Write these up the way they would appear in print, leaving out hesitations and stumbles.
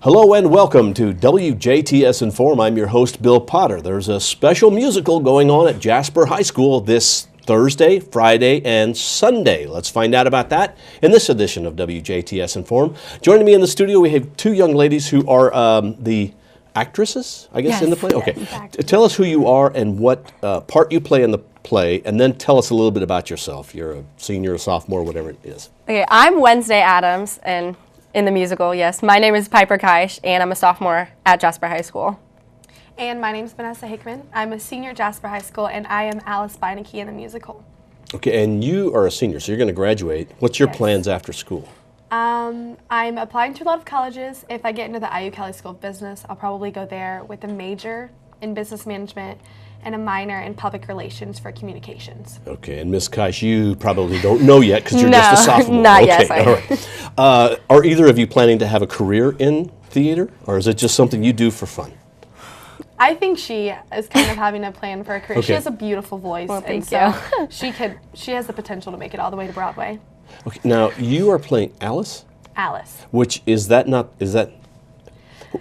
Hello and welcome to WJTS in.form. I'm your host, Bill Potter. There's a special musical going on at Jasper High School this Thursday, Friday, and Sunday. Let's find out about that in this edition of WJTS in.form. Joining me in the studio, we have two young ladies who are the actresses, I guess, in the play? Okay. Exactly. Tell us who you are and what part you play in the play, and then tell us a little bit about yourself. You're a senior, a sophomore, whatever it is. Okay, I'm Wednesday Addams, and in the musical, yes. My name is Piper Keusch, and I'm a sophomore at Jasper High School. And my name is Vanessa Hickman. I'm a senior at Jasper High School, and I am Alice Beinecke in the musical. Okay, and you are a senior, so you're going to graduate. What's your Yes. plans after school? I'm applying to a lot of colleges. If I get into the IU Kelly School of Business, I'll probably go there with a major in business management and a minor in public relations for communications. Okay, and Ms. Keusch, you probably don't know yet because you're just a sophomore. Not okay, yet. all right. Are either of you planning to have a career in theater, or is it just something you do for fun? I think she is kind of having a plan for a career. She Okay. has a beautiful voice, Well, and thank so she has the potential to make it all the way to Broadway. Okay, now you are playing Alice, Alice. which is that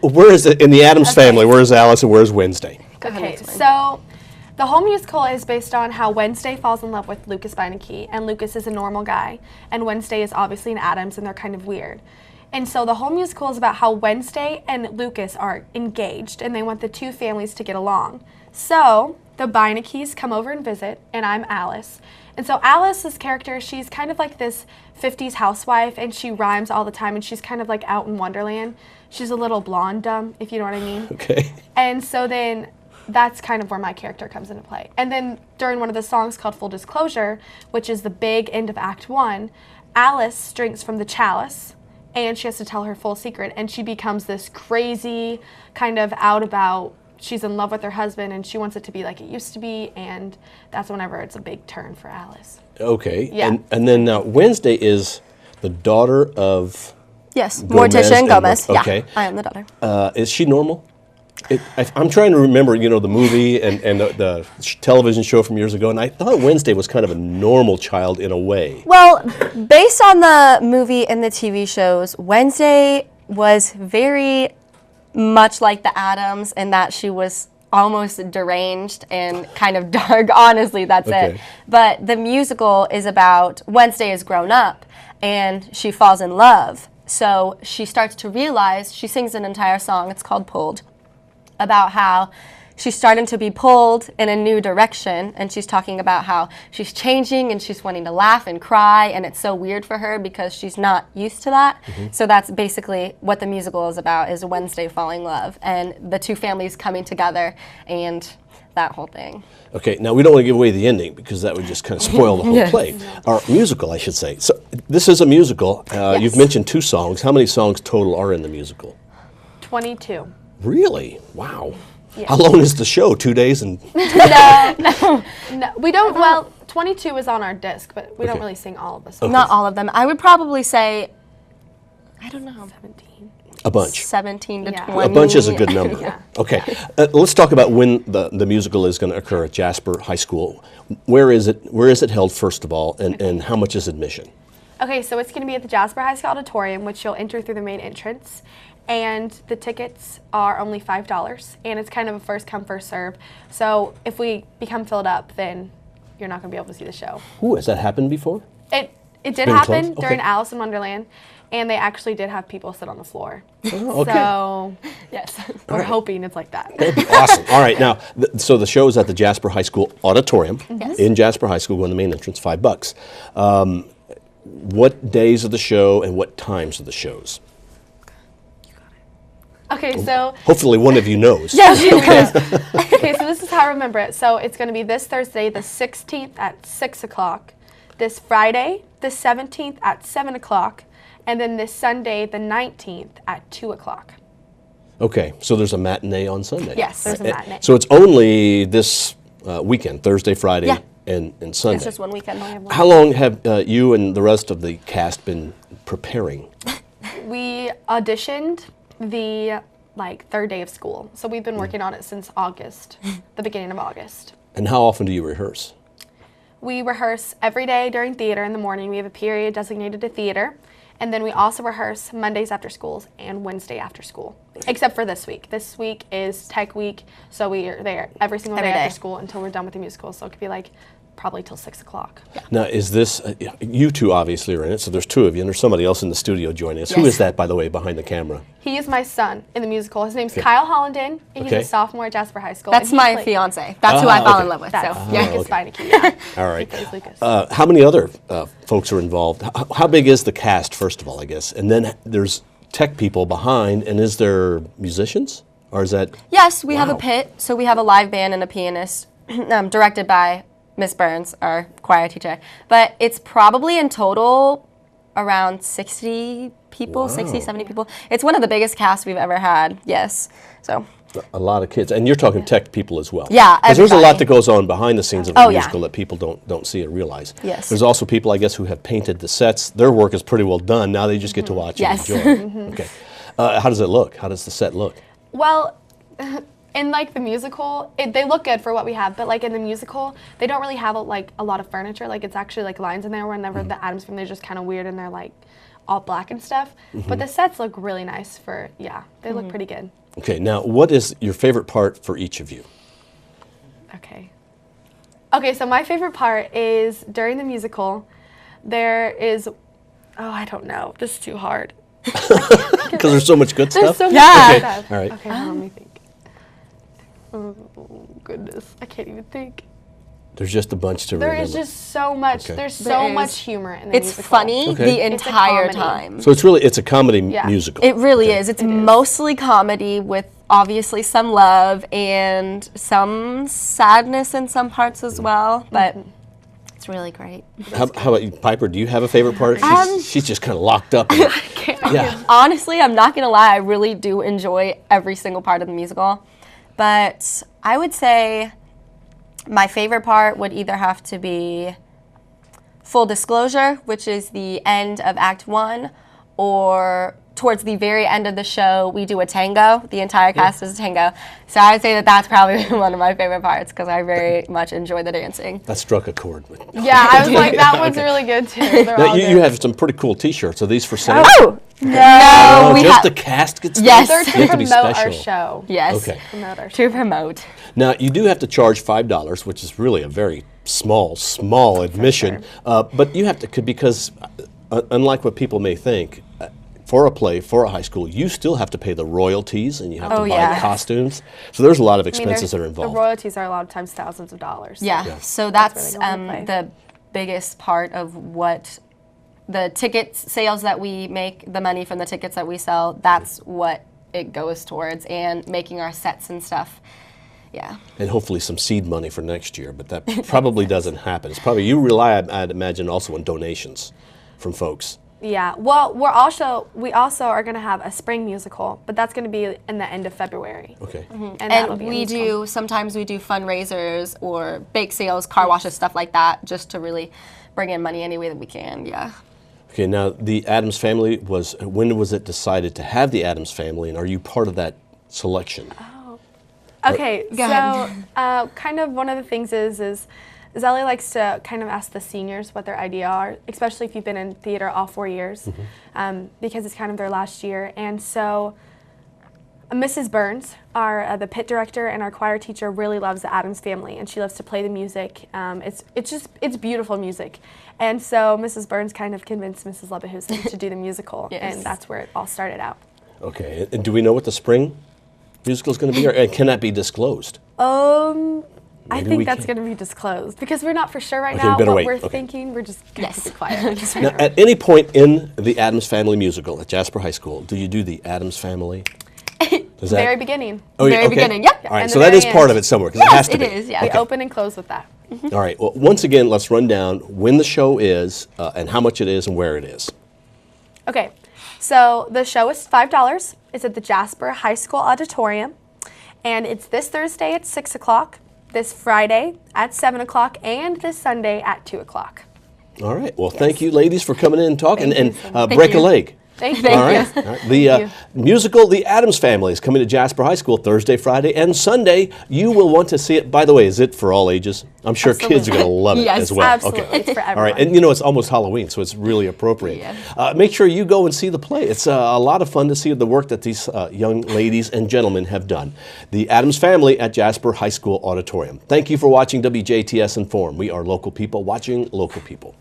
where is it in the Addams Family? Where is Alice and where is Wednesday? Okay, so the whole musical is based on how Wednesday falls in love with Lucas Beinecke, and Lucas is a normal guy, and Wednesday is obviously an Addams, and they're kind of weird. And so the whole musical is about how Wednesday and Lucas are engaged, and they want the two families to get along. So the Beineckes come over and visit, and I'm Alice. And so Alice's character, she's kind of like this 50s housewife, and she rhymes all the time, and she's kind of like out in Wonderland. She's a little blonde dumb, if you know what I mean. Okay. And so then that's kind of where my character comes into play. And then during one of the songs called Full Disclosure, which is the big end of Act 1, Alice drinks from the chalice, and she has to tell her full secret, and she becomes this crazy, kind of out about, she's in love with her husband, and she wants it to be like it used to be, and that's whenever it's a big turn for Alice. Okay. Yeah. And then Wednesday is the daughter of. Yes, Gomez Morticia and and Gomez. okay. Yeah, I am the daughter. Is she normal? I'm trying to remember, the movie and the television show from years ago, and I thought Wednesday was kind of a normal child in a way. Well, based on the movie and the TV shows, Wednesday was very much like the Addams in that she was almost deranged and kind of dark. Honestly, that's Okay. it. But the musical is about Wednesday is grown up and she falls in love. So she starts to realize, she sings an entire song, it's called Pulled, about how she's starting to be pulled in a new direction, and she's talking about how she's changing and she's wanting to laugh and cry, and it's so weird for her because she's not used to that. So that's basically what the musical is about, is Wednesday falling in love and the two families coming together and that whole thing. Okay, now we don't want to give away the ending because that would just kind of spoil the whole Yes. play. Or musical, I should say. So this is a musical. You've mentioned 2 songs. How many songs total are in the musical? 22. Really? Wow. Yeah. How long is the show? 2 days and. No, we don't, well, 22 is on our disc, but we don't Okay. really sing all of the songs. Okay. Not all of them. I would probably say, I don't know, 17. A bunch. 17 to Yeah. 20. A bunch is a good number. Yeah. Okay, let's talk about when the musical is going to occur at Jasper High School. Where is it held, first of all, and how much is admission? Okay, so it's going to be at the Jasper High School Auditorium, which you'll enter through the main entrance. And the tickets are only $5, and it's kind of a first come, first serve. So if we become filled up, then you're not going to be able to see the show. Ooh, has that happened before? It did been happen close? during Okay. Alice in Wonderland, and they actually did have people sit on the floor. Oh, okay. So, yes, we're right. hoping it's like that. That'd be awesome. All right, now, so the show is at the Jasper High School Auditorium in Jasper High School, going to the main entrance, $5. What days of the show and what times of the shows? Okay, so Hopefully one of you knows. okay, so this is how I remember it. So it's going to be this Thursday, the 16th at 6 o'clock, this Friday, the 17th at 7 o'clock, and then this Sunday, the 19th at 2 o'clock. Okay, so there's a matinee on Sunday. Yes, there's a matinee. So it's only this weekend, Thursday, Friday, Yeah. and Sunday. It's just one weekend. How long have you and the rest of the cast been preparing? We auditioned the third day of school. So we've been working on it since August, the beginning of August. And how often do you rehearse? We rehearse every day during theater in the morning. We have a period designated to theater. And then we also rehearse Mondays after schools and Wednesday after school, except for this week. This week is tech week, so we are there every single day after school until we're done with the musical. So it could be like probably till 6 o'clock. Yeah. Now, is this, you two obviously are in it, so there's two of you, and there's somebody else in the studio joining us. Yes. Who is that, by the way, behind the camera? He is my son in the musical. His name's Kyle Hollenden, and he's a sophomore at Jasper High School. That's my fiance. That's who I fell in love with. That's so, yeah. Lucas Beinecke, yeah. All right. He plays Lucas. How many other folks are involved? How big is the cast, first of all, I guess? And then there's tech people behind, and is there musicians? Or is that? Yes, we have a pit, so we have a live band and a pianist, directed by Miss Burns, our choir teacher. But it's probably in total around 60 people, 60, 70 people. It's one of the biggest casts we've ever had, yes. So A lot of kids. And you're talking tech people as well. Yeah, because there's a lot that goes on behind the scenes of the musical that people don't see or realize. Yes. There's also people, I guess, who have painted the sets. Their work is pretty well done. Now they just get to watch and enjoy. Okay. How does it look? How does the set look? Well, in like the musical, they look good for what we have, but like in the musical, they don't really have like a lot of furniture. Like it's actually like lines in there whenever the Addams Family, they're just kind of weird and they're like all black and stuff. But the sets look really nice for, they look pretty good. Okay, now what is your favorite part for each of you? Okay, so my favorite part is during the musical, there is, I don't know, this is too hard. Because there's so much good stuff? There's so much good stuff. All right. Okay, let me think. Oh, goodness, I can't even think. There's just a bunch to remember. There is just so much. Okay. There's so much humor in the musical. It's funny the entire time. So it's a comedy musical. It really is. It's mostly comedy with obviously some love and some sadness in some parts as well, but it's really great. How about you, Piper? Do you have a favorite part? She's just kind of locked up. Honestly, I'm not going to lie. I really do enjoy every single part of the musical. But I would say my favorite part would either have to be Full Disclosure, which is the end of Act 1, or towards the very end of the show, we do a tango. The entire cast does a tango. So I would say that that's probably one of my favorite parts because I very much enjoy the dancing. That struck a chord. Yeah, I was like, that one's really good too. Now, you have some pretty cool T-shirts. Are these for sale? Oh! No, just the cast gets Yes. They're to to be promote special. our show. Yes. Okay. Promote our show. To promote. Now, you do have to charge $5, which is really a very small admission. But you have to, because unlike what people may think, for a play, for a high school, you still have to pay the royalties and you have to buy the costumes. So there's a lot of expenses that are involved. The royalties are a lot of times thousands of dollars. Yeah, so that's the biggest part of what the ticket sales that we make, the money from the tickets that we sell, that's what it goes towards, and making our sets and stuff. Yeah. And hopefully some seed money for next year, but that probably doesn't happen. It's probably, you rely, I'd imagine, also on donations from folks. Yeah, well, we also are going to have a spring musical, but that's going to be in the end of February. Okay. And sometimes we do fundraisers or bake sales, car washes, stuff like that, just to really bring in money any way that we can, Okay, now the Addams Family when was it decided to have the Addams Family, and are you part of that selection? Okay, so kind of one of the things is Zelly likes to kind of ask the seniors what their idea are, especially if you've been in theater all 4 years, because it's kind of their last year. And so Mrs. Burns, the pit director and our choir teacher, really loves the Addams Family, and she loves to play the music. It's beautiful music. And so Mrs. Burns kind of convinced Mrs. Lebehusen to do the musical, and that's where it all started out. Okay, and do we know what the spring musical is going to be, or can that be disclosed? I think that's going to be disclosed because we're not for sure right now what we're thinking. We're just going to keep it quiet. Now, at any point in the Addams Family Musical at Jasper High School, do you do the Addams Family? Very beginning. Oh, yeah, beginning, yep. All right, so that is part of it somewhere, because it has to be. It is, yeah. We open and close with that. All right, well, once again, let's run down when the show is and how much it is and where it is. Okay, so the show is $5. It's at the Jasper High School Auditorium, and it's this Thursday at 6 o'clock, this Friday at 7 o'clock, and this Sunday at 2 o'clock. All right, well, thank you, ladies, for coming in and talking, and Thank break a leg. Thank you. All right. All right. The musical, The Addams Family, is coming to Jasper High School Thursday, Friday, and Sunday. You will want to see it. By the way, is it for all ages? I'm sure kids are going to love it as well. Absolutely. Okay. It's for everyone. All right. And you know, it's almost Halloween, so it's really appropriate. Make sure you go and see the play. It's a lot of fun to see the work that these young ladies and gentlemen have done. The Addams Family at Jasper High School Auditorium. Thank you for watching WJTS in.form. We are local people watching local people.